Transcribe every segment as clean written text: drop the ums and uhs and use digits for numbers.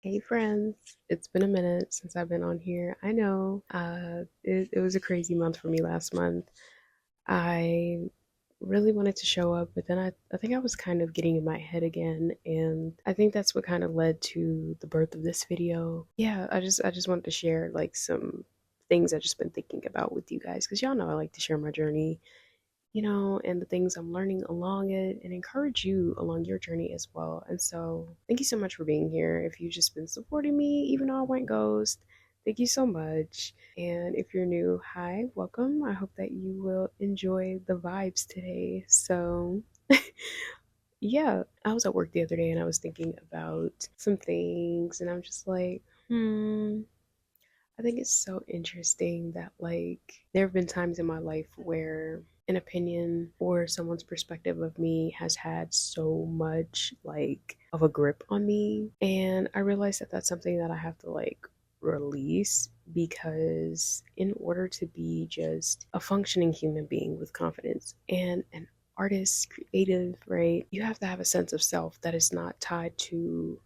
Hey friends, it's been a minute since I've been on here. I know it was a crazy month for me last month. I really wanted to show up, but then I think I was kind of getting in my head again, and I think that's what kind of led to the birth of this video. Yeah, I just wanted to share like some things I've just been thinking about with you guys because y'all know I like to share my journey, and the things I'm learning along it and encourage you along your journey as well. And so, thank you so much for being here. If you've just been supporting me, even though I went ghost, thank you so much. And if you're new, hi, welcome. I hope that you will enjoy the vibes today. So, yeah, I was at work the other day and I was thinking about some things, and I'm just like, I think it's so interesting that, like, there have been times in my life where an opinion or someone's perspective of me has had so much, like, of a grip on me. And I realized that that's something that I have to, like, release because in order to be just a functioning human being with confidence and an artist, creative, right, you have to have a sense of self that is not tied to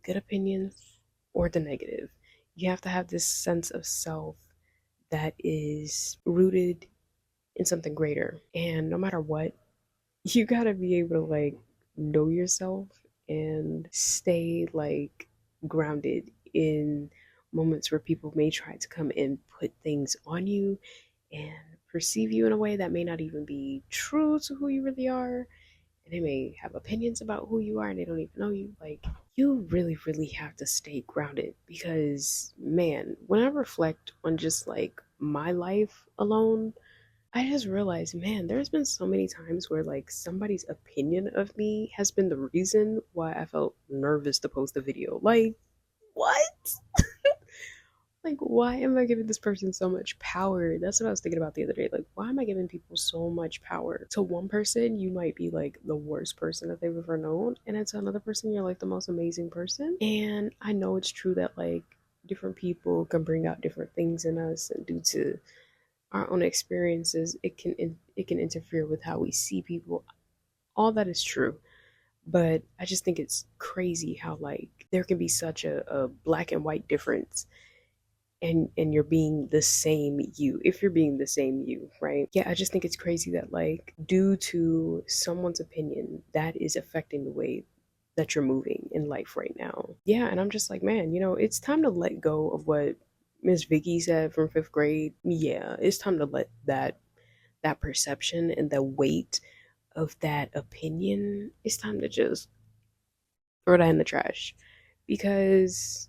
good opinions or the negative. You have to have this sense of self that is rooted in something greater. And no matter what, you gotta be able to like know yourself and stay like grounded in moments where people may try to come and put things on you and perceive you in a way that may not even be true to who you really are, and they may have opinions about who you are and they don't even know you. Like, you really, really have to stay grounded because, man, when I reflect on just like my life alone, I just realized, man, there's been so many times where like somebody's opinion of me has been the reason why I felt nervous to post a video. Like, what? Like, why am I giving this person so much power? That's what I was thinking about the other day. Like, why am I giving people so much power? To one person, you might be like the worst person that they've ever known, and then to another person, you're like the most amazing person. And I know it's true that like different people can bring out different things in us, and due to our own experiences, it can interfere with how we see people. All that is true. But I just think it's crazy how like there can be such a black and white difference, and you're being the same you, if you're being the same you, right? Yeah, I just think it's crazy that like due to someone's opinion that is affecting the way that you're moving in life right now. Yeah, and I'm just like, man, it's time to let go of what Miss Vicky said from fifth grade. Yeah, it's time to let that perception and the weight of that opinion, it's time to just throw that in the trash, because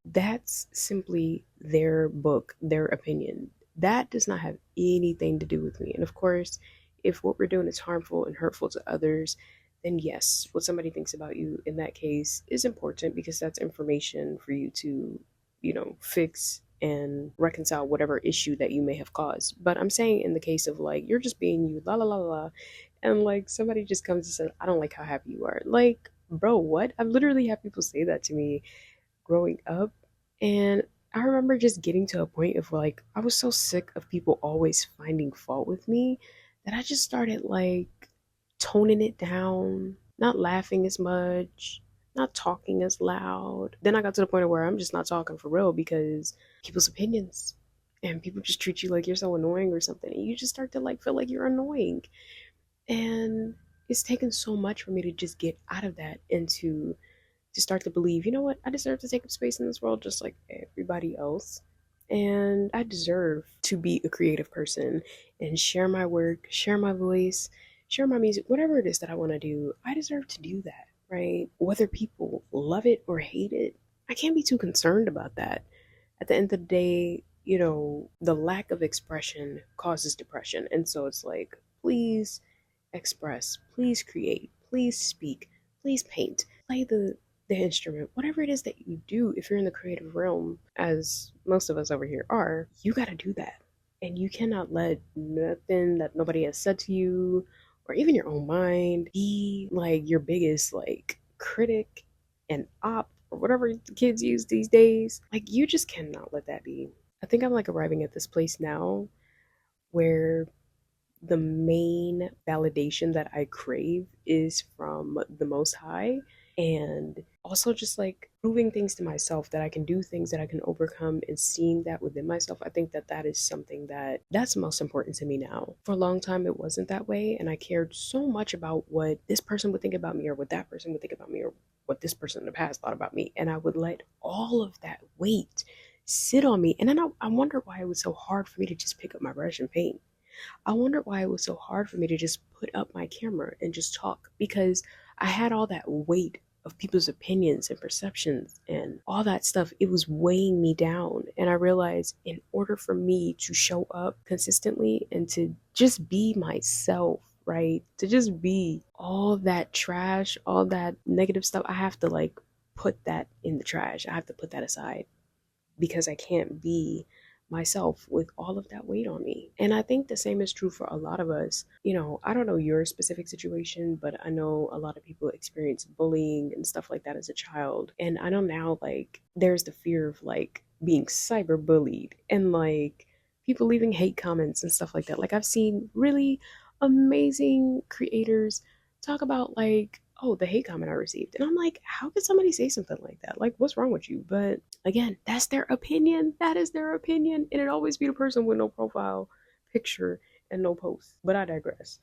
that's simply their book, their opinion. That does not have anything to do with me. And of course, if what we're doing is harmful and hurtful to others, then yes, what somebody thinks about you in that case is important because that's information for you to, fix and reconcile whatever issue that you may have caused. But I'm saying in the case of like you're just being you, la la la la, and like somebody just comes and says, I don't like how happy you are. Like, bro, what? I've literally had people say that to me growing up. And I remember just getting to a point of like, I was so sick of people always finding fault with me that I just started like toning it down, not laughing as much, not talking as loud. Then I got to the point where I'm just not talking for real because people's opinions, and people just treat you like you're so annoying or something. And you just start to like feel like you're annoying. And it's taken so much for me to just get out of that and to start to believe, you know what, I deserve to take up space in this world just like everybody else. And I deserve to be a creative person and share my work, share my voice, share my music, whatever it is that I want to do. I deserve to do that, right? Whether people love it or hate it, I can't be too concerned about that. At the end of the day, the lack of expression causes depression. And so it's like, please express, please create, please speak, please paint, play the instrument, whatever it is that you do. If you're in the creative realm, as most of us over here are, you got to do that. And you cannot let nothing that nobody has said to you or even your own mind be like your biggest like critic and op or whatever the kids use these days. Like, you just cannot let that be. I think I'm like arriving at this place now where the main validation that I crave is from the Most High. And also just like proving things to myself that I can do things that I can overcome and seeing that within myself. I think that that is something that's most important to me now. For a long time it wasn't that way, and I cared so much about what this person would think about me or what that person would think about me or what this person in the past thought about me, and I would let all of that weight sit on me. And then I wonder why it was so hard for me to just pick up my brush and paint. I wonder why it was so hard for me to just put up my camera and just talk, because I had all that weight of people's opinions and perceptions and all that stuff. It was weighing me down. And I realized in order for me to show up consistently and to just be myself, right? To just be all that trash, all that negative stuff, I have to like put that in the trash. I have to put that aside because I can't be myself with all of that weight on me. And I think the same is true for a lot of us. You know, I don't know your specific situation, but I know a lot of people experience bullying and stuff like that as a child. And I know now, like, there's the fear of like being cyber bullied and like people leaving hate comments and stuff like that. Like, I've seen really amazing creators talk about like, oh, the hate comment I received. And I'm like, how could somebody say something like that? Like, what's wrong with you? But again, that's their opinion. That is their opinion. And it always be the person with no profile picture and no post. But I digress.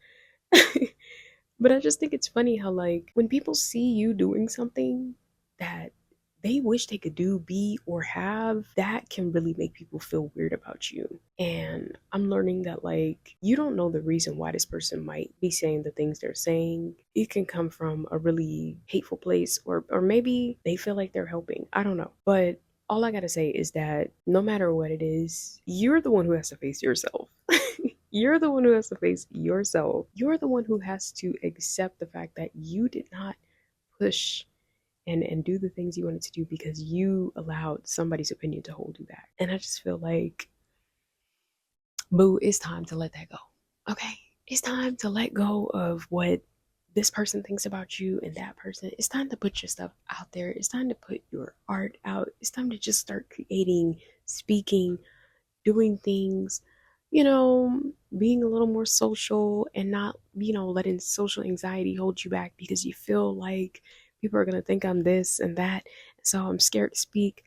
But I just think it's funny how, like, when people see you doing something that they wish they could do, be, or have, that can really make people feel weird about you. And I'm learning that, like, you don't know the reason why this person might be saying the things they're saying. It can come from a really hateful place, or maybe they feel like they're helping. I don't know. But all I gotta say is that no matter what it is, you're the one who has to face yourself. You're the one who has to face yourself. You're the one who has to accept the fact that you did not push and do the things you wanted to do because you allowed somebody's opinion to hold you back. And I just feel like, boo, it's time to let that go. Okay? It's time to let go of what this person thinks about you and that person. It's time to put your stuff out there. It's time to put your art out. It's time to just start creating, speaking, doing things, you know, being a little more social and not, letting social anxiety hold you back because you feel like people are going to think I'm this and that. So I'm scared to speak.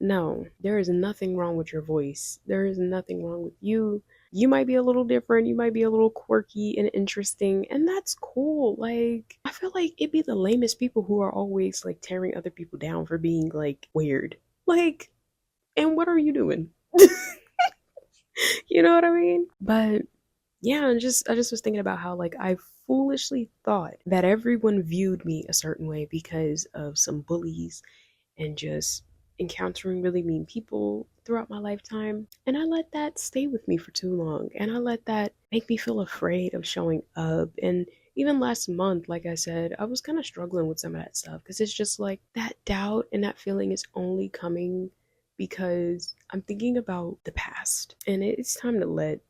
No, there is nothing wrong with your voice. There is nothing wrong with you. You might be a little different. You might be a little quirky and interesting, and that's cool. Like, I feel like it'd be the lamest people who are always like tearing other people down for being like weird. Like, and what are you doing? You know what I mean? But yeah, I just was thinking about how like I foolishly thought that everyone viewed me a certain way because of some bullies and just encountering really mean people throughout my lifetime. And I let that stay with me for too long. And I let that make me feel afraid of showing up. And even last month, like I said, I was kind of struggling with some of that stuff because it's just like that doubt and that feeling is only coming because I'm thinking about the past. And it's time to let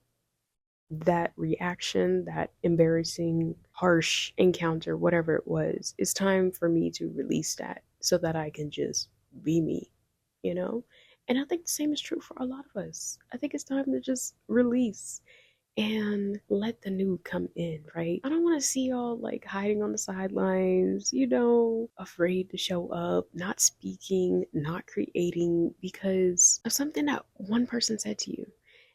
that reaction, that embarrassing, harsh encounter, whatever it was, it's time for me to release that so that I can just be me, you know? And I think the same is true for a lot of us. I think it's time to just release and let the new come in, right? I don't want to see y'all like hiding on the sidelines, afraid to show up, not speaking, not creating because of something that one person said to you.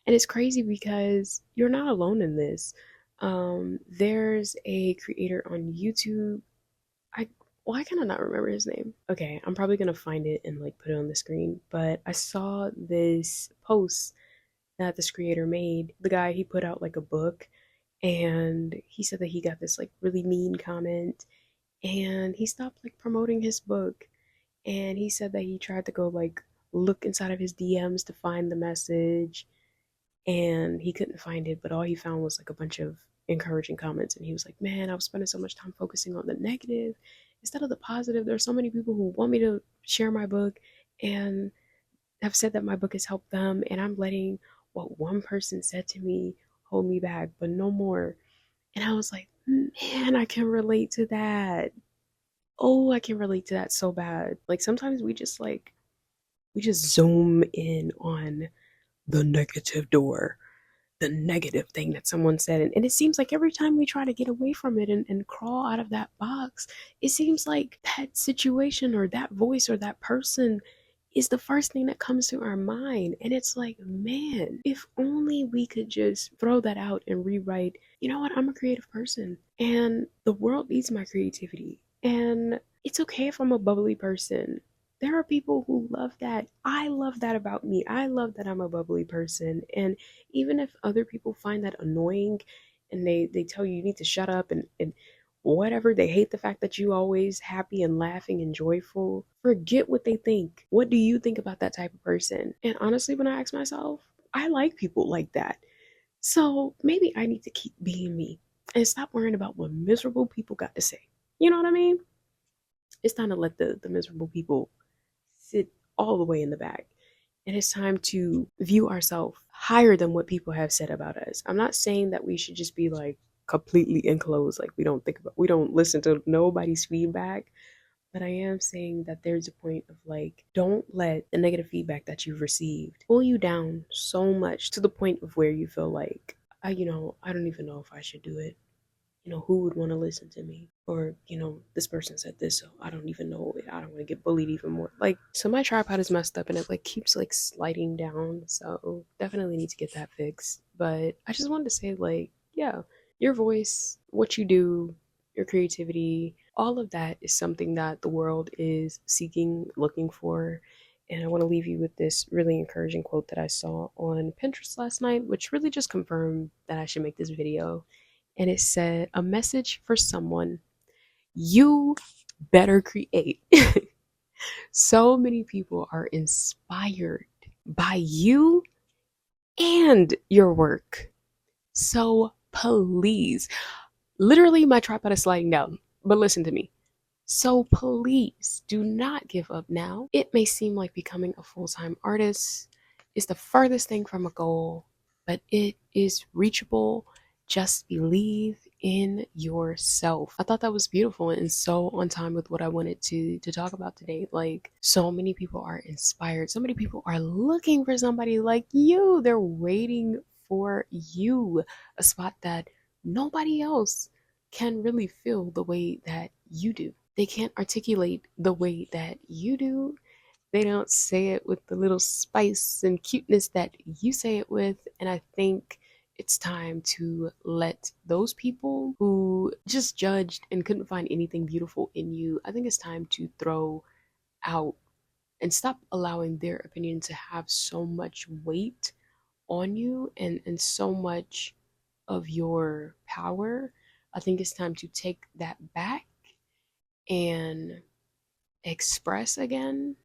And it's crazy because you're not alone in this. There's a creator on YouTube. I Why can I not remember his name? Okay, I'm probably gonna find it and like put it on the screen. But I saw this post that this creator made. The guy, he put out like a book, and he said that he got this like really mean comment, and he stopped like promoting his book. And he said that he tried to go like look inside of his DMs to find the message, and he couldn't find it, but all he found was like a bunch of encouraging comments. And he was like, man, I was spending so much time focusing on the negative instead of the positive. There are so many people who want me to share my book and have said that my book has helped them, and I'm letting what one person said to me hold me back, but no more. And I was like, man, I can relate to that. Oh, I can relate to that so bad. Like sometimes we just zoom in on the negative door, the negative thing that someone said. And it seems like every time we try to get away from it and crawl out of that box, it seems like that situation or that voice or that person is the first thing that comes to our mind. And it's like, man, if only we could just throw that out and rewrite, you know what, I'm a creative person and the world needs my creativity. And it's okay if I'm a bubbly person. There are people who love that. I love that about me. I love that I'm a bubbly person. And even if other people find that annoying and they tell you you need to shut up and whatever, they hate the fact that you always happy and laughing and joyful, forget what they think. What do you think about that type of person? And honestly, when I ask myself, I like people like that. So maybe I need to keep being me and stop worrying about what miserable people got to say. You know what I mean? It's time to let the miserable people sit all the way in the back. And it's time to view ourselves higher than what people have said about us. I'm not saying that we should just be like completely enclosed, like we don't listen to nobody's feedback. But I am saying that there's a point of like, don't let the negative feedback that you've received pull you down so much to the point of where you feel like, I don't even know if I should do it. Who would want to listen to me? Or, this person said this, so I don't even know it. I don't want to get bullied even more. Like, so my tripod is messed up and it like keeps like sliding down. So definitely need to get that fixed. But I just wanted to say, like, yeah, your voice, what you do, your creativity, all of that is something that the world is seeking, looking for. And I want to leave you with this really encouraging quote that I saw on Pinterest last night, which really just confirmed that I should make this video. And it said, a message for someone, you better create. So many people are inspired by you and your work. So please, literally, my tripod is sliding down, but listen to me. So please do not give up now. It may seem like becoming a full time artist is the furthest thing from a goal, but it is reachable. Just believe in yourself. I thought that was beautiful and so on time with what I wanted to talk about today. Like, so many people are inspired. So many people are looking for somebody like you. They're waiting for you, a spot that nobody else can really feel the way that you do. They can't articulate the way that you do. They don't say it with the little spice and cuteness that you say it with. And I think it's time to let those people who just judged and couldn't find anything beautiful in you, I think it's time to throw out and stop allowing their opinion to have so much weight on you and so much of your power. I think it's time to take that back and express again